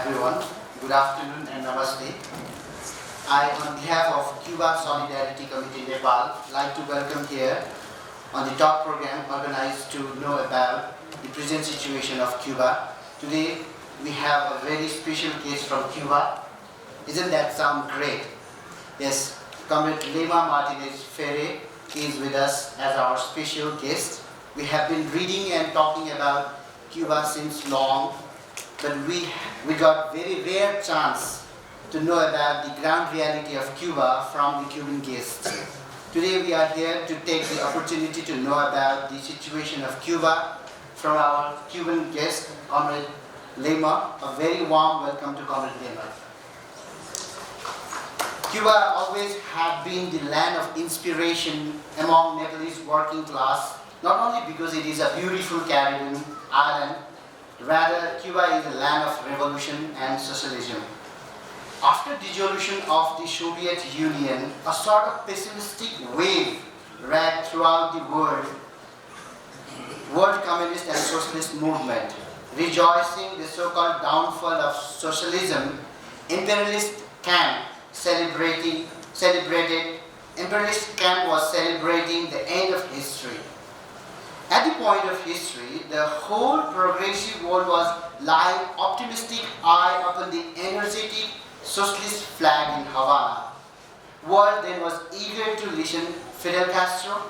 everyone. Good afternoon and namaste. I, on behalf of Cuba Solidarity Committee Nepal, like to welcome here on the talk program organized to know about the present situation of Cuba. Today we have a very special case from Cuba. Isn't that sound great? Yes, Comrade Lema Martinez Ferre is with us as our special guest. We have been reading and talking about Cuba since long, but we got very rare chance to know about the ground reality of Cuba from the Cuban guests. Today we are here to take the opportunity to know about the situation of Cuba from our Cuban guest, Comrade Lema. A very warm welcome to Comrade Lema. Cuba always had been the land of inspiration among Nepalese working class, not only because it is a beautiful Caribbean island, rather Cuba is a land of revolution and socialism. After dissolution of the Soviet Union, a sort of pessimistic wave ran throughout the world communist and socialist movement. Rejoicing the so-called downfall of socialism, imperialist camp was celebrating the end of history. At the point of history, the whole progressive world was lying optimistic eye upon the energetic socialist flag in Havana. World then was eager to listen Fidel Castro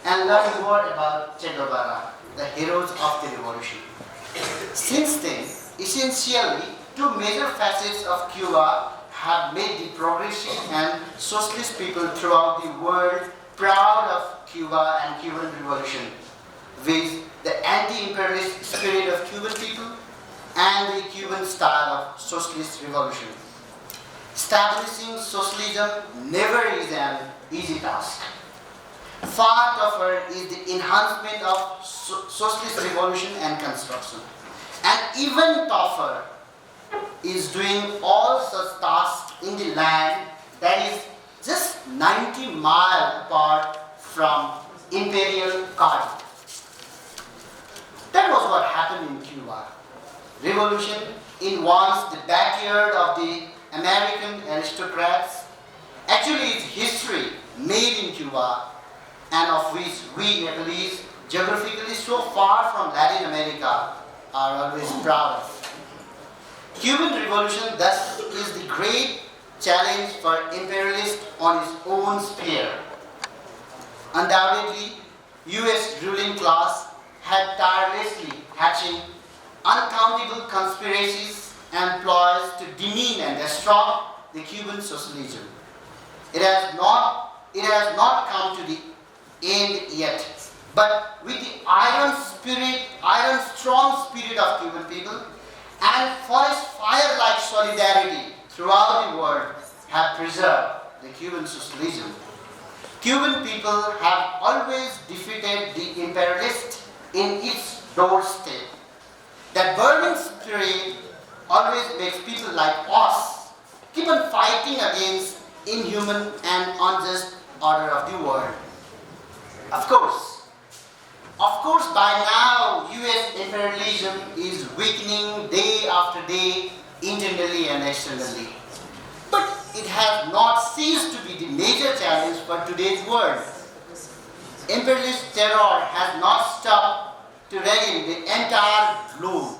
and learn more about Che Guevara, the heroes of the revolution. Since then, essentially, two major facets of Cuba have made the progressive and socialist people throughout the world proud of Cuba and Cuban revolution, with the anti-imperialist spirit of Cuban people and the Cuban style of socialist revolution. Establishing socialism never is an easy task. Far tougher is the enhancement of socialist revolution and construction. And even tougher is doing all such tasks in the land that is just 90 miles apart from imperial Cardiff. That was what happened in Cuba. Revolution in once the backyard of the American aristocrats actually is history made in Cuba, and of which we Nepalese, geographically so far from Latin America, are always proud of. Cuban revolution thus is the great challenge for imperialists on its own sphere. Undoubtedly, US ruling class had tirelessly hatching uncountable conspiracies and ploys to demean and destroy the Cuban socialism. It has not come to the end yet, but with the iron strong spirit of Cuban people and forest fire-like solidarity throughout the world have preserved the Cuban socialism. Cuban people have always defeated the imperialist in its doorstep. That burning spirit always makes people like us keep on fighting against inhuman and unjust order of the world. Of course, by now, US imperialism is weakening day after day, internally and externally. But it has not ceased to be the major challenge for today's world. Imperialist terror has not stopped to regain the entire globe.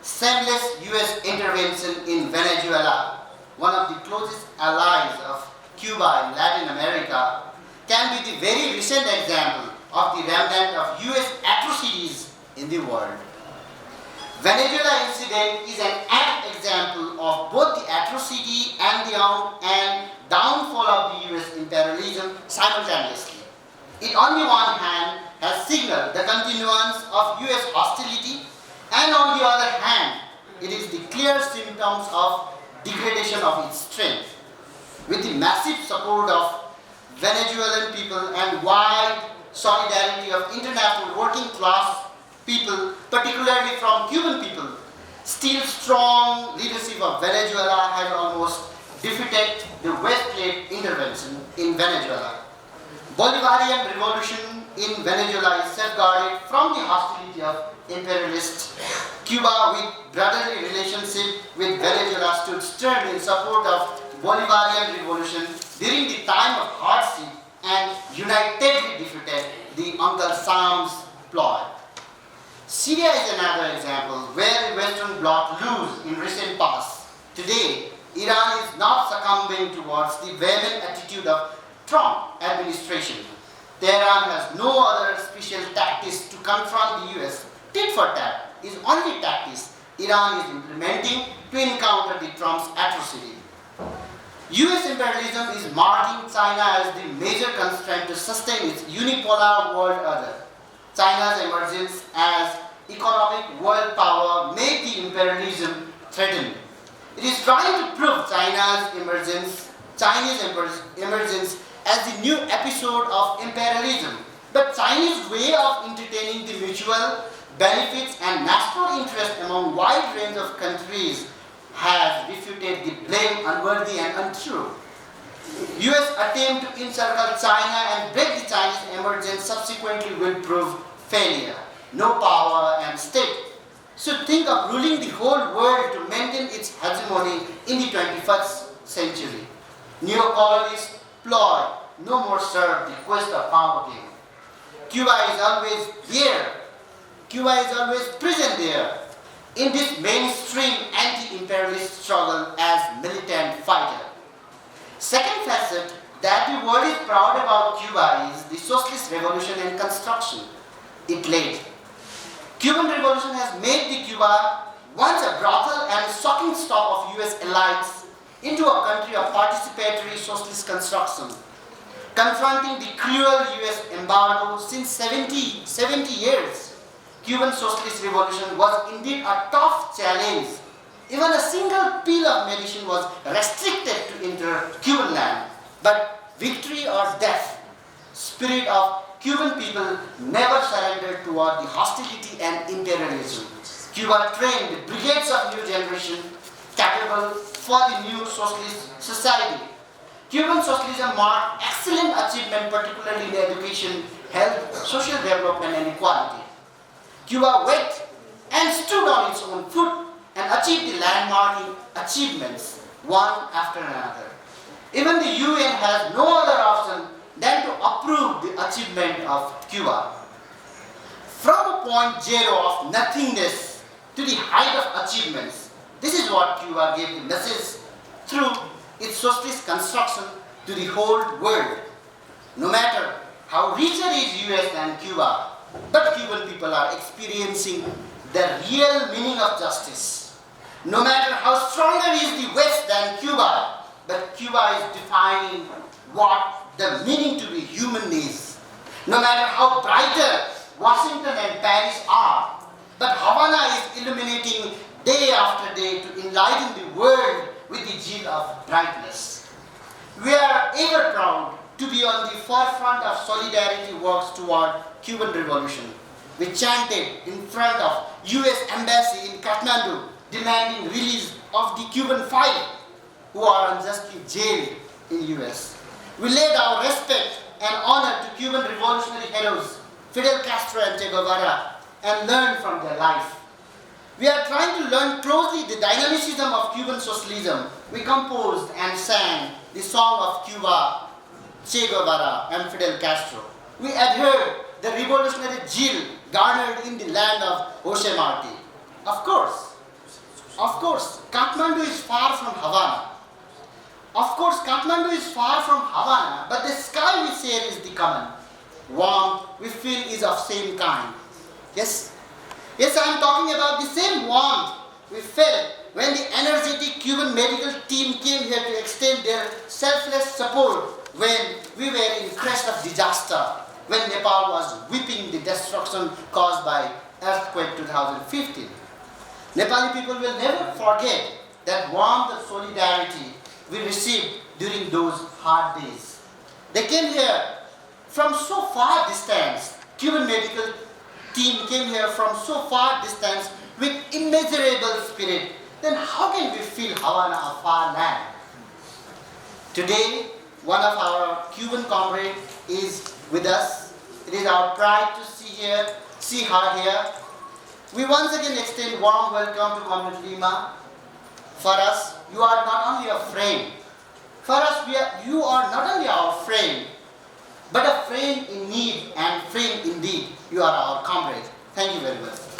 Shameless US intervention in Venezuela, one of the closest allies of Cuba in Latin America, can be the very recent example of the remnant of US atrocities in the world. Venezuela incident is an apt example of both the atrocity and the downfall of the US imperialism simultaneously. It on the one hand has signaled the continuance of US hostility, and on the other hand, it is the clear symptoms of degradation of its strength. With the massive support of Venezuelan people and wide solidarity of international working class people, particularly from Cuban people, still strong leadership of Venezuela has almost defeated the West-led intervention in Venezuela. Bolivarian revolution in Venezuela is safeguarded from the hostility of imperialist Cuba with brotherly relationship with Venezuela stood stern in support of Bolivarian revolution during the time of hardship and unitedly defeated the Uncle Sam's ploy. Syria is another example where the Western Bloc lose in recent past. Today, Iran is not succumbing towards the vehement attitude of Trump administration. Tehran has no other special tactics to confront the US. Tit for tat is only tactics Iran is implementing to encounter the Trump's atrocity. US imperialism is marking China as the major constraint to sustain its unipolar world order. China's emergence as economic world power made the imperialism threatened. It is trying to prove Chinese emergence as the new episode of imperialism. But Chinese way of entertaining the mutual benefits and national interest among wide range of countries has refuted the blame unworthy and untrue. US attempt to encircle China and break the Chinese emergence subsequently will prove failure. No power and state should think of ruling the whole world to maintain its hegemony in the 21st century. Neo-colonists ploy no more serve the quest of power gain. Cuba is always there. Cuba is always present there in this mainstream anti-imperialist struggle as militant fighter. Second facet that the world is proud about Cuba is the socialist revolution and construction it led. Cuban revolution has made the Cuba, once a brothel and shocking stop of US elites, into a country of participatory socialist construction. Confronting the cruel US embargo since 70 years, Cuban socialist revolution was indeed a tough challenge. Even a single pill of medicine was restricted to enter Cuban land. But victory or death, spirit of Cuban people never surrendered toward the hostility and imperialism. Cuba trained the brigades of new generation capable for the new socialist society. Cuban socialism marked excellent achievement, particularly in education, health, social development, and equality. Cuba went and stood on its own foot and achieved the landmarking achievements one after another. Even the UN has no other option than to approve the achievement of Cuba. From a point zero of nothingness to the height of achievements, this is what Cuba gave the message through its socialist construction to the whole world. No matter how richer is US than Cuba, but Cuban people are experiencing the real meaning of justice. No matter how stronger is the West than Cuba, but Cuba is defining what the meaning to be human is. No matter how brighter Washington and Paris are, but Havana is illuminating day after day to enlighten the world with the zeal of brightness. We are ever proud to be on the forefront of solidarity works toward Cuban revolution. We chanted in front of US Embassy in Kathmandu demanding release of the Cuban five who are unjustly jailed in US. We laid our respect and honor to Cuban revolutionary heroes, Fidel Castro and Che Guevara, and learn from their life. We are trying to learn closely the dynamicism of Cuban socialism. We composed and sang the song of Cuba, Che Guevara, and Fidel Castro. We adhered the revolutionary zeal garnered in the land of Jose Marti. Of course, Kathmandu is far from Havana. But the sky we share is the common. Warmth we feel is of same kind. Yes, I am talking about the same warmth we felt when the energetic Cuban medical team came here to extend their selfless support when we were in crest of disaster, when Nepal was weeping the destruction caused by earthquake 2015. Nepali people will never forget that warmth of solidarity we received during those hard days. They came here from so far distance. Cuban medical team came here from so far distance with immeasurable spirit. Then how can we feel Havana a far land? Today, one of our Cuban comrades is with us. It is our pride to see her here. We once again extend warm welcome to Comrade Lima. For us, you are not only a friend. For us, you are not only our friend, but a friend in need and friend indeed. You are our comrade. Thank you very much.